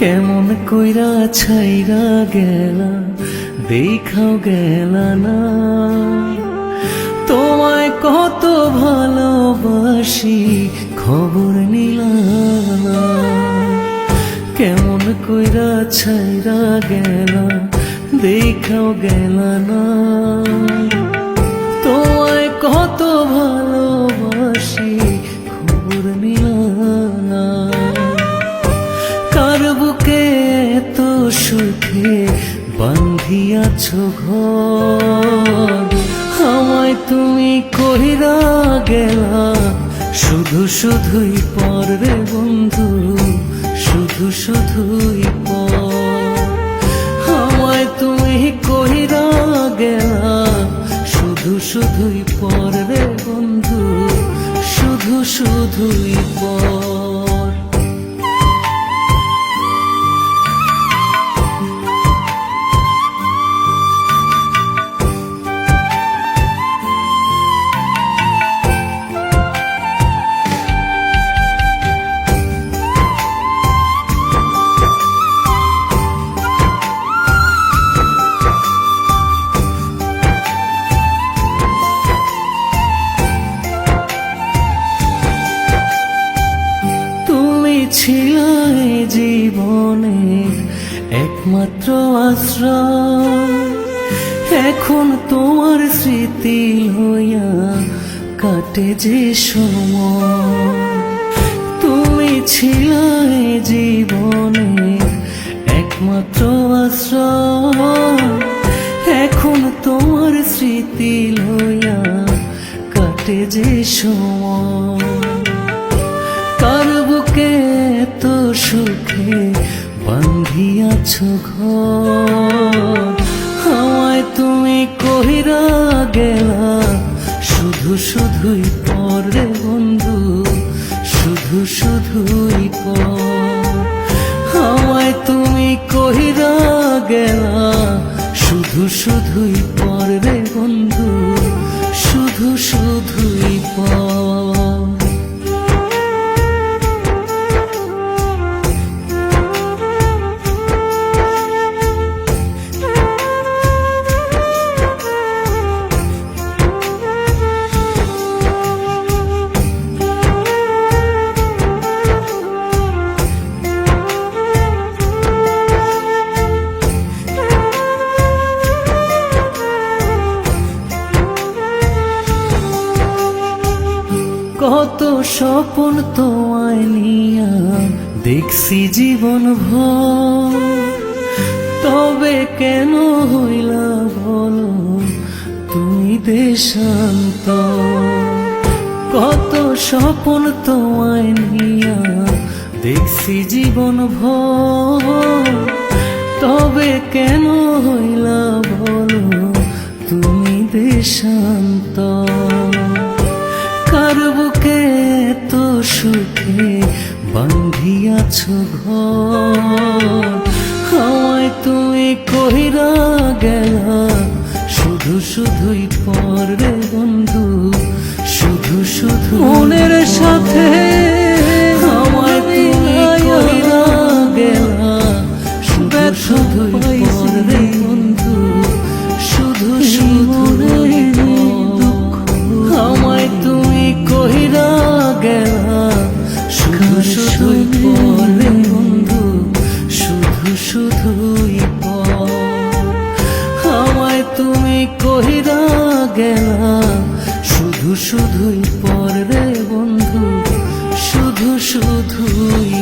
কেমন কইরা ছাইরা গেলা দেখাও গেলা না, তোমায় কত ভালোবাসি খবর নিলা না। কেমন কইরা ছাইরা গেলা দেখাও গেলা না, তোমায় কত ভালোবাসি খবর নিলা না। কার বুকে এত সুখে বান্ধিয়াছ ঘর, আমায় তুমি কইরা গেলা শুধু শুধুই পর রে বন্ধু, শুধু শুধুই পর। আমায় তুমি কইরা গেলা শুধু শুধুই পর রে বন্ধু, শুধু শুধুই পর। ছিলে জীবনে একমাত্র আশ্রয়, এখন তোমার স্মৃতি হইয়া কাটে যে সময়। তুমি ছিলে জীবনে একমাত্র আশ্রয়, এখন তোমার স্মৃতি হইয়া কাটে যে সময়। কার বুকে এত সুখে বান্ধিয়াছ ঘর, আমায় তুমি কইরা গেলা শুধু শুধুই পর রে বন্ধু, শুধু শুধুই পর। আমায় তুমি কইরা গেলা শুধু শুধুই পর রে বন্ধু, শুধু শুধুই পর। কত স্বপ্ন তোমায় নিয়া দেখছি জীবন ভর, তবে কেন হইলা বলো তুমি দেশান্তর। কত স্বপ্ন তোমায় নিয়া দেখছি জীবন ভর, তবে কেন হইলা বলো তুমি দেশান্তর। কার বুকে এত সুখে বান্ধিয়াছ ঘর, আমায় তুমি কইরা গেলা শুধু শুধুই পর রে বন্ধু, শুধু শুধু মনের সাথে। আমায় তুমি কইরা গেলা শুধু শুধুই পর রে বন্ধু, শুধু শুধুই দুঃখ। আমায় তুমি কইরা গেলা শুধু শুধুই পর রে বন্ধু, শুধু শুধুই পর। আমায় তুমি কইরা গেলা শুধু শুধুই পর রে বন্ধু, শুধু শুধুই